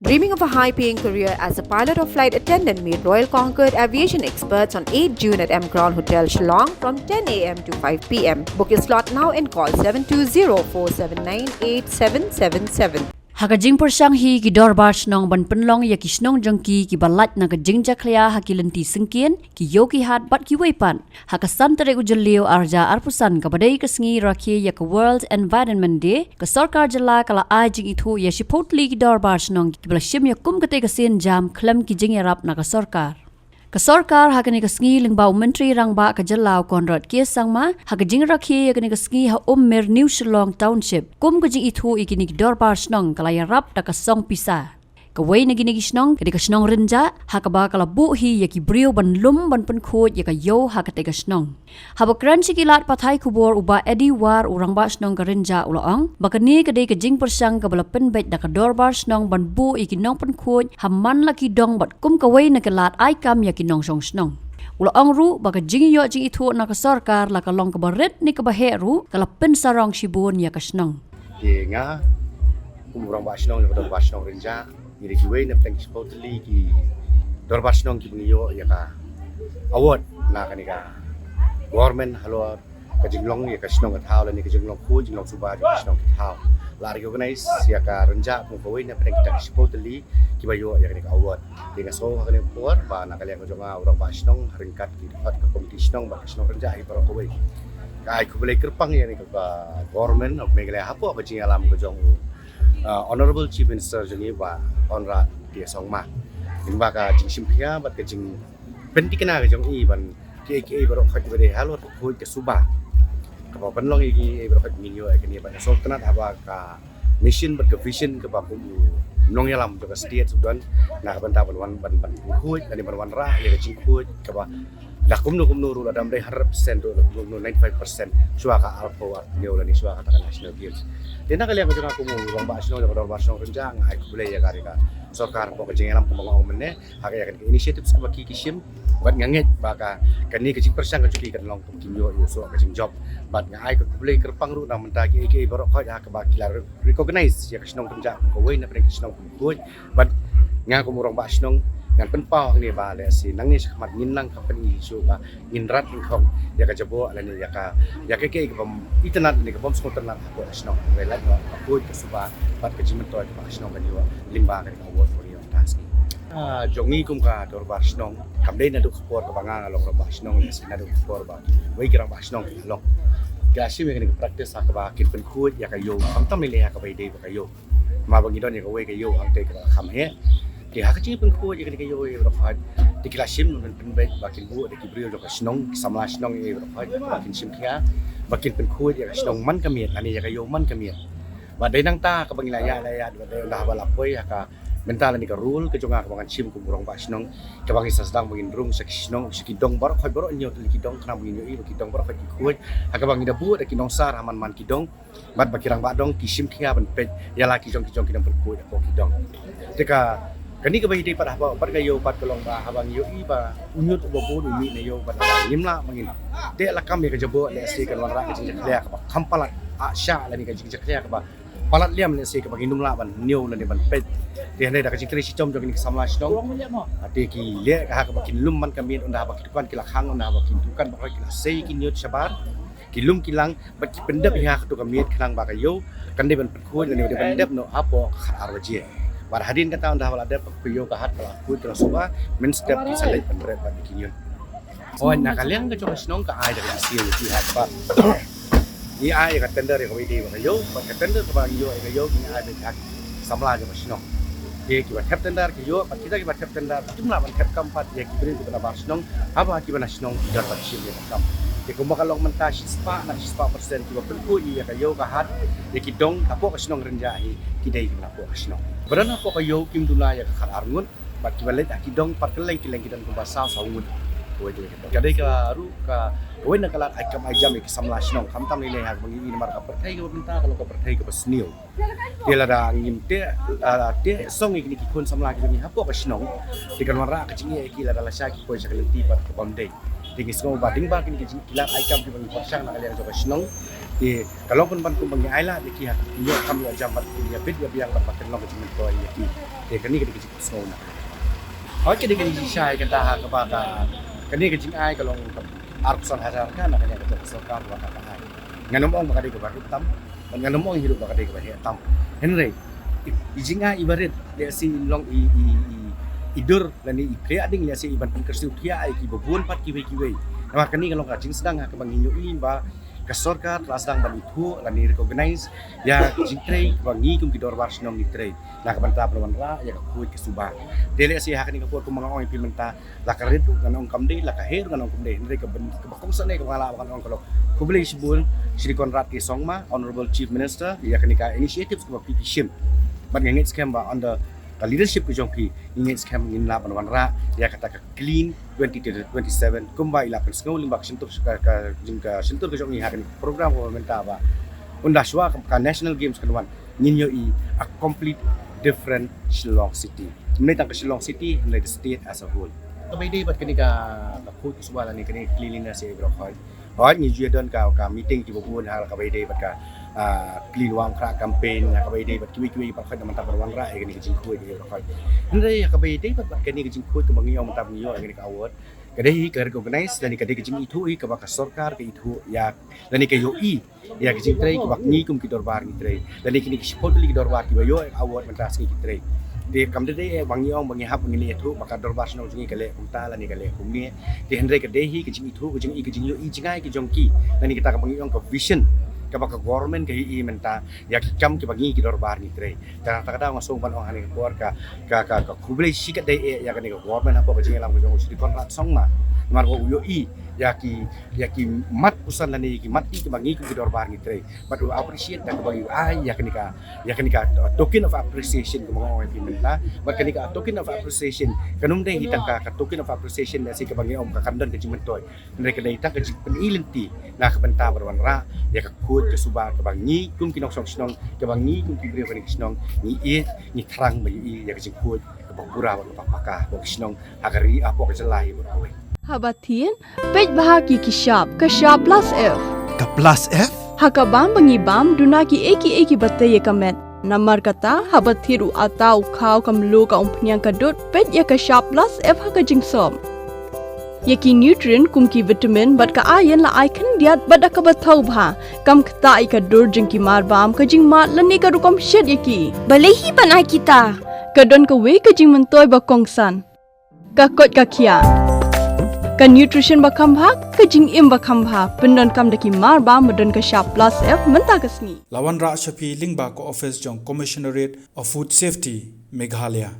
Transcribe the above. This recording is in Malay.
Dreaming of a high-paying career as a pilot or flight attendant, meet Royal Concord Aviation experts on 8 June at M Crown Hotel Shillong from 10 a.m. to 5 p.m. Book your slot now and call 720-479-8777. Hakajing persang hi ki dorbars nong ban penlong ya kisnong jongki ki balat na kajing jaklia hakilenti sengkien ki yoki hat bat ki wepan hakasan tere ujulio arja arpusan kabadai kesngi rakhi ya ka World Environment Day ka sarkar jala kala ajing itu ya shipotli ki dorbars nong ki blashim ya kum kate kasin jam klam ki jing yarap na ka sarkar Kasarkar hakani kasngi lingbau menteri rangba kajalau Conrad Kiesangma hakajing rakhi yakani kasngi ha Mer New Shillong Township kum kajing itu ikini dorbar snong kalaya rap da kasong pisa kawai nagini gisnong kadi kasnong renja hakaba kala buhi yaki brio ban lum ban penkhot yaka yo hakate kasnong habakran sikilat pathai kubor uba edi war urangba snong karenja ulaong bakani kadi kajing persang kabala penbet da dorbar snong ban bu ikinong penkhot hamman laki dong bat kum kawai nakalat ai kam yaki nong song snong Ulaong ru baka jing yo jing itu na kasarkar la kalong kabaret ni kabaheru kala pensarong shibun ya kasnong nga kumurang basnong na basnong renja Iri kiwe na petang supposedly ki dorbasnong ki bungiyo ya ka award na kanika government halor ka jinglong ya ka snong at haw ni ka jinglong ku jinglong suba ka snong ki haw la recognize ya ka renja kung kawe na petang kita supposedly ki bayo ya kanika award di nga so ka kanika puar ba na kalian ko jonga urang basnong haringkat ki dapat ka competition ba ka snong renja ay para kawe ka ay kubelay kerpang ya ni ka government of Meghalaya hapo ba jing alam ko jong Honorable Chief Minister jeni ba onra dia songma ingba ka jing simpia bat ka jing pentikna ka jong i ban ke baro khat bade halot hoi ka suba ka ba banlong i baro khat minyo ka ni ba so tanat aba ka mission bat ka vision ka ba ku nong yalam to ka state sudan na ka banta ban hoi ani ban ra ya ka jing hoi ka ba la kumno ru la damre 100% do 95% suaka alpo at neo ni suaka ta national games dena kalian ko janga ko mo wang basno da dor basno renjang ai kubule ya karika sarkar ko ka jingalam ko mga umenne haka ya kan initiatives ko makikishim bat nganget baka kani ka jing persang ka juki kan long tum kinyo yo so ka jing job bat nga ai ko kubule kerpang ru na mentagi eke baro ko ya ka ba kila recognize ya ka snong renjang ko we na pre snong ko bat nga ko mo rong basno ngan penpau ni ba le si nang ni samat nginlang company isu ba nginrat ingkong ya ka jabo ala ni ya ka ke bom internet ni ka bom skoter na ko asno relat no ko ka suba pat ka jimen to ka asno ka yo limba ka ka wo for yo task jongi kum ka dor ba asno kamdei na du sport ka banga long ba asno ni sin na du sport ba wei ka ba asno long kasi me ka practice ka ba kin pen khut ya ka yo tam ni le ka bai dei ba ka yo ma bangi don ya ka wei ka yo ang te ka kham he di hakacing pun ku je ketika yo berfahad di klasim men penbet bakin bu di kibril do kasnong samla snong e berfahad bakin simkia bakin pen ku je kasnong man kamiet ani ya kayo man kamiet badai nang ta ka bangilaya laya badai dah balapoi ka mental ni ka rule ke jonga ka bangan sim ku burong ba snong ka bangi sedang bangin rung sakisnong sikidong bar khoi baro nyo tu kidong kana bangin yo i kidong bar khoi ku ka bangi da bu da kinong sar haman man kidong bat bakirang ba dong kisim kia ben pet ya la kidong kidong pen ku da kidong tika kani ka bayi pada apa pat kayo pat kolong ba habang yo iba unyut bobo umi ne yo pat nimla mangin de la kam ka jabo le si kan wara ka jing ka ba kampalat asya la ni ka jing ka ba palat liam le si ka bagi numla ban new la ni ban pet de ne da ka jing kri si chom jong ni samla snong ate ki le ka ka bakin lum man kamin unda ba kitukan kila khang unda ba kintukan ba kila sei kin yot sabar kilum kilang ba ki pendep ya ka to kamin khang ba kayo kan de ban khu ni de pendep no apo khar waje Bar hadin kata anda wala ada kuyo kahat kalau aku terus suba men step di salai penret ba bikinyon. Oh na kalian ka jong snong ka ai dari siu ti hat ba. Ni ai ka tender ka widi ba yo ba ka tender ka ba yo ka yo ni ai ba samla ka snong. Ye ki ba tap tender ki yo ba kita ki ba tap tender jumlah ban tap kampat ye ki beri ka ba snong apa ki ba snong dapat siu ye kam. Ye ko makalong menta sispa na sispa persen ki ba pelku ye ka yo kahat ye ki dong kapo ka snong renjahi ki dai ka po ka snong. Berana po kayo kim dunaya ka kararngun bat kibalit akidong parkeleng kileng kidan kumbasa saungun kuwe de kadai ka ru ka kuwe na kalat ay kam ay jam ik samla snong kamtam ni lehag mangi ni mar ka perthai ka minta kalau ka perthai ka basnio tela da ngim te song ik ni ki kun samla ki ni hapo ka snong tikan mara ka jingi ki la dala sha ki ko sa kalenti pat ka bondei tingis ko ba ding ba kin ki kilat ay kam ki bang pasang na kalian ka snong Di kalau pun ban kumbang ai la ki ha yo kam yo jam bat ya bit ya biang bat pakai long ke jimin toy ya ki de kani ke jik snow na ha ke de kani shai ka ta ha ka ba ka kani ke jing ai ka long arpsan hazar kan na kani ka sarkar wa ka ai nganom ong bakade ke ba tam nganom ong hidup bakade ke ba tam henry jing ai ibarat dia si long idur dan i pria ding ya si iban kersiu kia ai ki bobun pat ki we nama kani kalau ka jing sedang ka bang inyo ba ka sorkar kelas sedang ban itu lan ni recognize ya jing trei bangi kum ki dorbar snong ni trei na ka banta perwan ra ya ka kuit ke subah dele si ha kani ka kuat kum mga ong implementa la ka rit kan ong kam de la ka her kan ong kum de ni ka ben ka bakong sa ne ka ngala kan ong kalau kubli sibul Shri Konrad K Songma Honorable Chief Minister ya kani ka initiatives ko PP Shim ban ngit scam ba on the leadership ke jongpi ingin scam in la ban ra ya kata ka clean 2027 kumba ila pen skol limbak sentur ka jingka sentur ke jongi hakan program pemerintah ba unda shwa ka national games kan wan ninyo a complete different Shillong city menit ka Shillong city like the state as a whole kabay day bat kani ka khut subala ni kani cleanliness e bro khoi hoi ni judan ka meeting ki bobun hal kabay day bat ka clean wang kra campaign kabay day bat kiwi pat khoi mantap wan ra e kani jing khoi e bro khoi ndai kabay day bat kani jing khoi ka mangiyo mantap ngiyo kani ka award kadai ka recognize dan kadai ka jing itu ka baka sarkar ka itu ya dan ka yo ya ka jing trai ka bak ni kum ki dorbar ni trai dan kini ki support li dorbar ki bayo award mantas ki trai de kam de bangi ong bangi hap ngi itu maka dorbar sno jingi kale punta la ni kale kumni de hendrai ka dehi ka jing itu ka jing yo jingai ki jongki dan kita ka bangi ong ka vision ka baka government ka menta ya ki kam ki bangi ki dorbar ni trai dan ta kada ngasong ban ong hani ko ka kublai sikat de ya ka ni government apa ka jing lam ka jong Shri Konrad Songma mar ko yo ya ki mat usan lani ki mat ki bangi ki dorbar ni trai but we appreciate ka bangi ai ya kanika token of appreciation ko mga implementa but kanika token of appreciation kanum dai hitang ka token of appreciation na si ka bangi om ka kandan ka jimentoy ndai ka dai ta ka penilenti na ka benta berwan ra ya ka kut ka suba ka bangi kum kinoksong snong ka bangi kum ki bri bani snong ni tharang bangi ya ka jingkut ka bangura ba pakah ba snong agari apo ka selai ba awe Habatin, pej bahagi ki shop plus F. Ka plus F? Haka bam bangi bam duna ki eki batte ye kamet. Namar kata habathiru atau khau kam lo ka umpnyang ka dot pej ya ka shop plus F haka jingsom. Yaki nutrient kum ki vitamin bat ka iron la icon diat bat ka bathau bha kam khta ai ka dor jing ki mar bam ka jing mat lani ka rukom shed yaki. Balehi panai kita. Ka don ka we ka jing mentoy ba kongsan. Ka kot ka kia. Ka nutrition bakam bha ka jing im bakam bha pendon kam daki mar ba madon ka shop plus F menta kasni Lawan Ra Shafi Lingba ko office jong Commissionerate of Food Safety Meghalaya